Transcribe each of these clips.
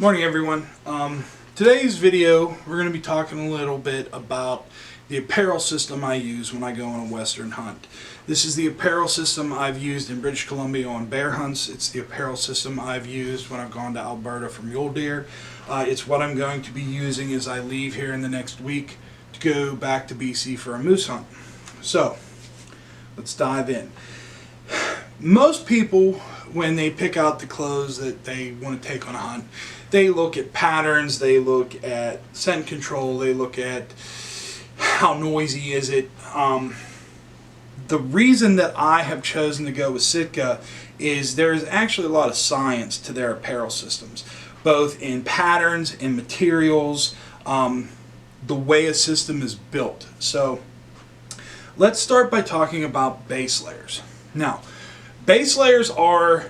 Morning everyone. Today's video we're going to be talking a little bit about the apparel system I use when I go on a western hunt. This is the apparel system I've used in British Columbia on bear hunts. It's the apparel system I've used when I've gone to Alberta for mule deer. It's what I'm going to be using as I leave here in the next week to go back to BC for a moose hunt. So let's dive in. Most people, when they pick out the clothes that they want to take on a hunt, they look at patterns, they look at scent control, they look at how noisy is it. The reason that I have chosen to go with Sitka is there's actually a lot of science to their apparel systems, both in patterns, in materials, the way a system is built. So let's start by talking about base layers. Now, base layers are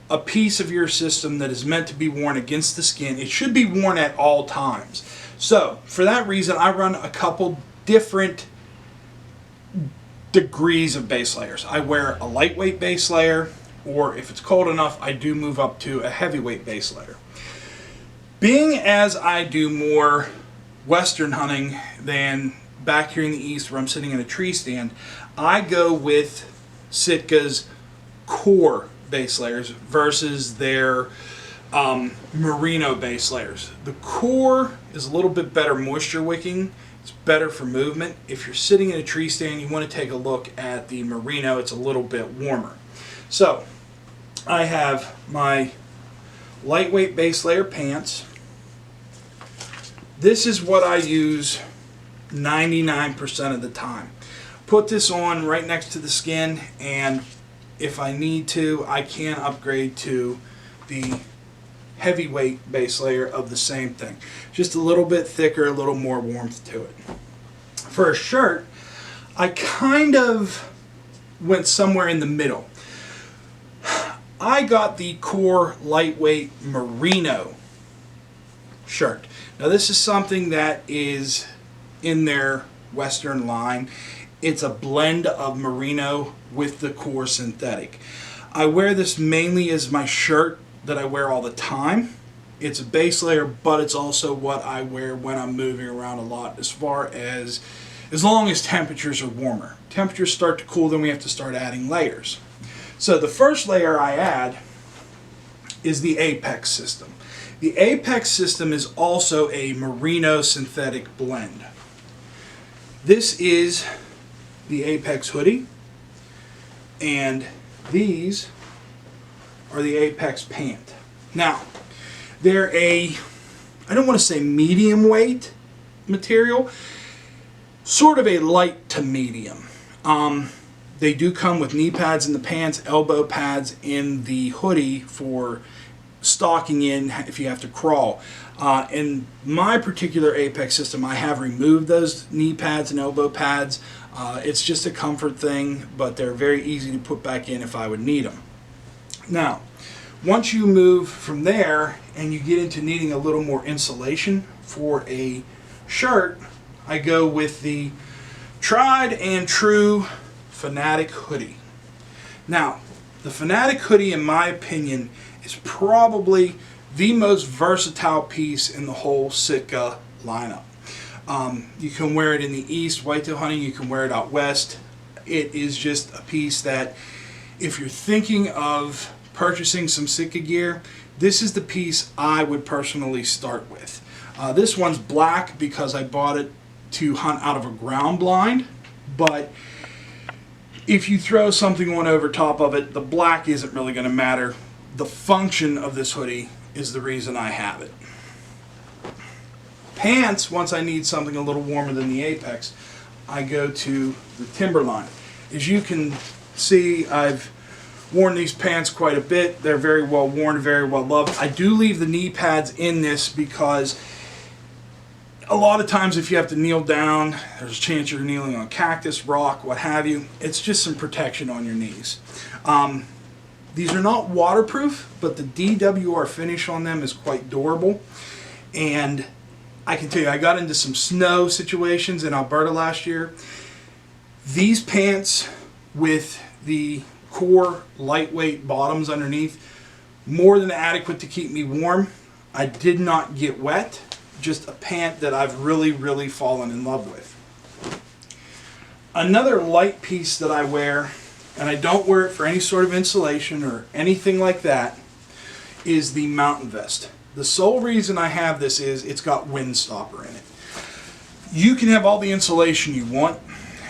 a piece of your system that is meant to be worn against the skin. It should be worn at all times. So for that reason, I run a couple different degrees of base layers. I wear a lightweight base layer, or if it's cold enough, I do move up to a heavyweight base layer. Being as I do more western hunting than back here in the east where I'm sitting in a tree stand, I go with Sitka's core base layers versus their merino base layers. The core is a little bit better moisture wicking. It's better for movement. If you're sitting in a tree stand, you want to take a look at the merino. It's a little bit warmer. So I have my lightweight base layer pants. This is what I use 99% of the time. Put this on right next to the skin, and if I need to, I can upgrade to the heavyweight base layer of the same thing. Just a little bit thicker, a little more warmth to it. For a shirt, I kind of went somewhere in the middle. I got the core lightweight merino shirt. Now this is something that is in their western line. It's a blend of merino with the core synthetic. I wear this mainly as my shirt that I wear all the time. It's a base layer, but it's also what I wear when I'm moving around a lot, as long as temperatures are warmer. Temperatures start to cool, then we have to start adding layers. So the first layer I add is the Apex system. The Apex system is also a merino synthetic blend. This is the Apex hoodie, and these are the Apex pant. Now, they're I don't want to say medium weight material, sort of a light to medium. They do come with knee pads in the pants, elbow pads in the hoodie for stalking in if you have to crawl. In my particular Apex system, I have removed those knee pads and elbow pads. It's just a comfort thing, but they're very easy to put back in if I would need them. Now, once you move from there and you get into needing a little more insulation for a shirt, I go with the tried and true Fanatic hoodie. Now, the Fanatic hoodie, in my opinion, is probably the most versatile piece in the whole Sitka lineup. You can wear it in the east, whitetail hunting, you can wear it out west. It is just a piece that, if you're thinking of purchasing some Sitka gear, this is the piece I would personally start with. This one's black because I bought it to hunt out of a ground blind, but if you throw something on over top of it, the black isn't really going to matter. The function of this hoodie is the reason I have it. Pants, once I need something a little warmer than the Apex, I go to the Timberline. As you can see, I've worn these pants quite a bit. They're very well worn, very well loved. I do leave the knee pads in this because a lot of times if you have to kneel down, there's a chance you're kneeling on cactus, rock, what have you. It's just some protection on your knees. These are not waterproof, but the DWR finish on them is quite durable. And I can tell you, I got into some snow situations in Alberta last year. These pants with the core lightweight bottoms underneath, more than adequate to keep me warm. I did not get wet, just a pant that I've really fallen in love with. Another light piece that I wear, and I don't wear it for any sort of insulation or anything like that, is the mountain vest. The sole reason I have this is it's got wind stopper in it. You can have all the insulation you want,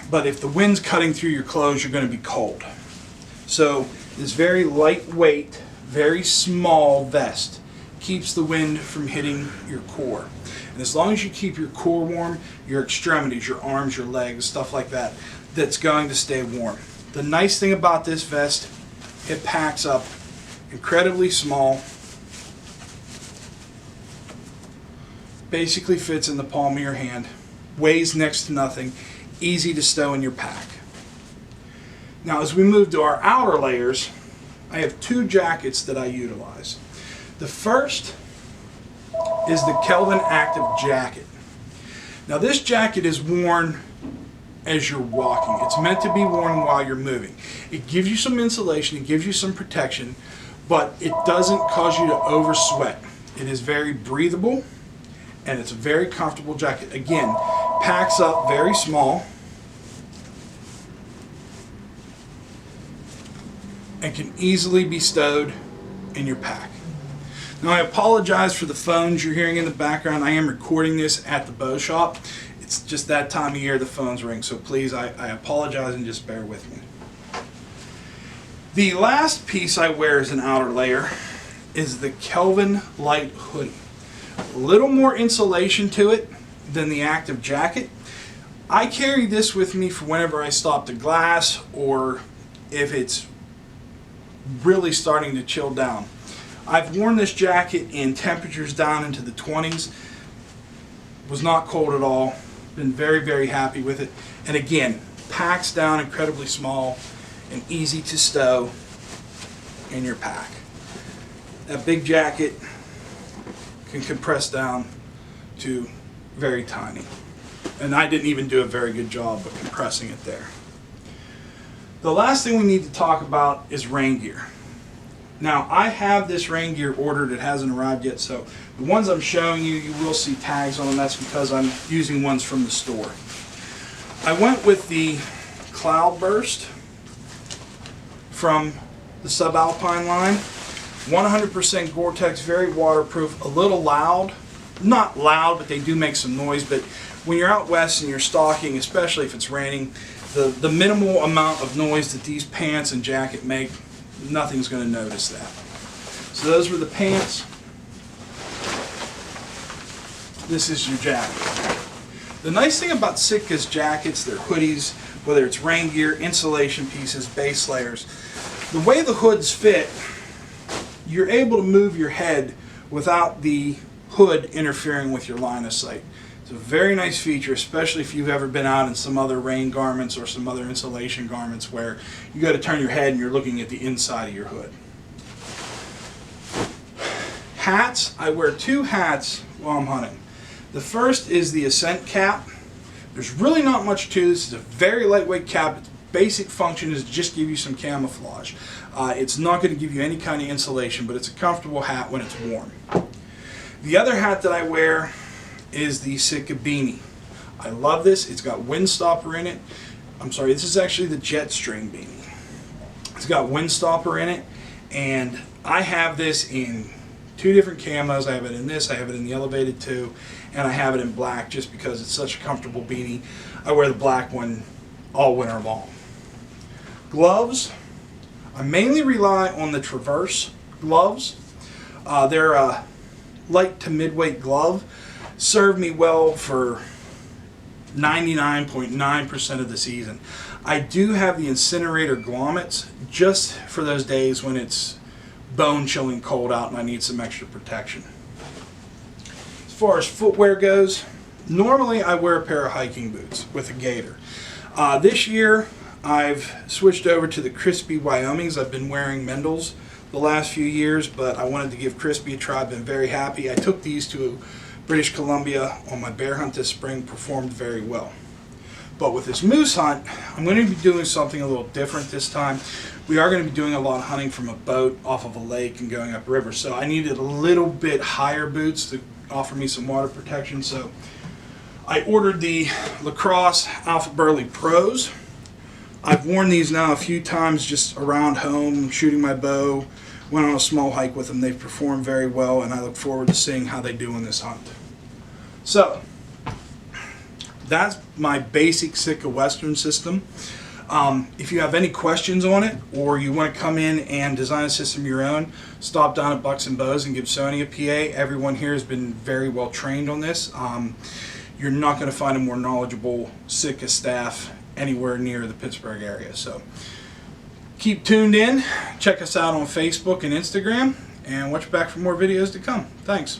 but if the wind's cutting through your clothes, you're going to be cold. So this very lightweight, very small vest keeps the wind from hitting your core. And as long as you keep your core warm, your extremities, your arms, your legs, stuff like that, that's going to stay warm. The nice thing about this vest, it packs up incredibly small. Basically fits in the palm of your hand. Weighs next to nothing. Easy to stow in your pack. Now as we move to our outer layers, I have two jackets that I utilize. The first is the Kelvin Active jacket. Now this jacket is worn as you're walking. It's meant to be worn while you're moving. It gives you some insulation, it gives you some protection, but it doesn't cause you to over sweat. It is very breathable and it's a very comfortable jacket. Again, packs up very small and can easily be stowed in your pack. Now I apologize for the phones you're hearing in the background. I am recording this at the bow shop. It's just that time of year the phones ring, so please I apologize and just bear with me. The last piece I wear as an outer layer is the Kelvin Light hoodie. A little more insulation to it than the Active jacket. I carry this with me for whenever I stop to glass or if it's really starting to chill down. I've worn this jacket in temperatures down into the 20s. Was not cold at all. Been very happy with it. And again, packs down incredibly small and easy to stow in your pack. That big jacket can compress down to very tiny. And I didn't even do a very good job of compressing it there. The last thing we need to talk about is rain gear. Now I have this rain gear ordered, it hasn't arrived yet, so the ones I'm showing you, you will see tags on them. That's because I'm using ones from the store. I went with the Cloudburst from the Subalpine line. 100% Gore-Tex, very waterproof, a little loud. Not loud, but they do make some noise. But when you're out west and you're stalking, especially if it's raining, the minimal amount of noise that these pants and jacket make, nothing's going to notice that. So those were the pants. This is your jacket. The nice thing about Sitka's jackets, their hoodies, whether it's rain gear, insulation pieces, base layers, the way the hoods fit, you're able to move your head without the hood interfering with your line of sight. It's a very nice feature, especially if you've ever been out in some other rain garments or some other insulation garments where you got to turn your head and you're looking at the inside of your hood. Hats, I wear two hats while I'm hunting. The first is the Ascent cap. There's really not much to this. It's a very lightweight cap. Its basic function is to just give you some camouflage. It's not going to give you any kind of insulation, but it's a comfortable hat when it's warm. The other hat that I wear is the Sitka beanie. I love this. It's got wind stopper in it. I'm sorry, this is actually the Jetstream beanie. It's got wind stopper in it, and I have this in two different camos. I have it in this, I have it in the elevated too, and I have it in black just because it's such a comfortable beanie. I wear the black one all winter long. Gloves, I mainly rely on the Traverse gloves. They're a light to glove. Served me well for 99.9% of the season. I do have the Incinerator Glommets just for those days when it's bone chilling cold out and I need some extra protection. As far as footwear goes, normally I wear a pair of hiking boots with a gaiter. This year I've switched over to the Crispy Wyomings. I've been wearing Mendel's the last few years, but I wanted to give Crispy a try. I've been very happy. I took these to British Columbia on my bear hunt this spring, performed very well. But with this moose hunt, I'm going to be doing something a little different this time. We are going to be doing a lot of hunting from a boat off of a lake and going up river. So I needed a little bit higher boots to offer me some water protection. So I ordered the Lacrosse Alpha Burley Pros. I've worn these now a few times just around home, shooting my bow. Went on a small hike with them. They've performed very well, and I look forward to seeing how they do in this hunt. So that's my basic Sitka Western system. If you have any questions on it, or you want to come in and design a system of your own, stop down at Bucks and Bows and give Sony a PA. Everyone here has been very well trained on this. You're not going to find a more knowledgeable Sitka staff anywhere near the Pittsburgh area. So keep tuned in. Check us out on Facebook and Instagram, and watch back for more videos to come. Thanks.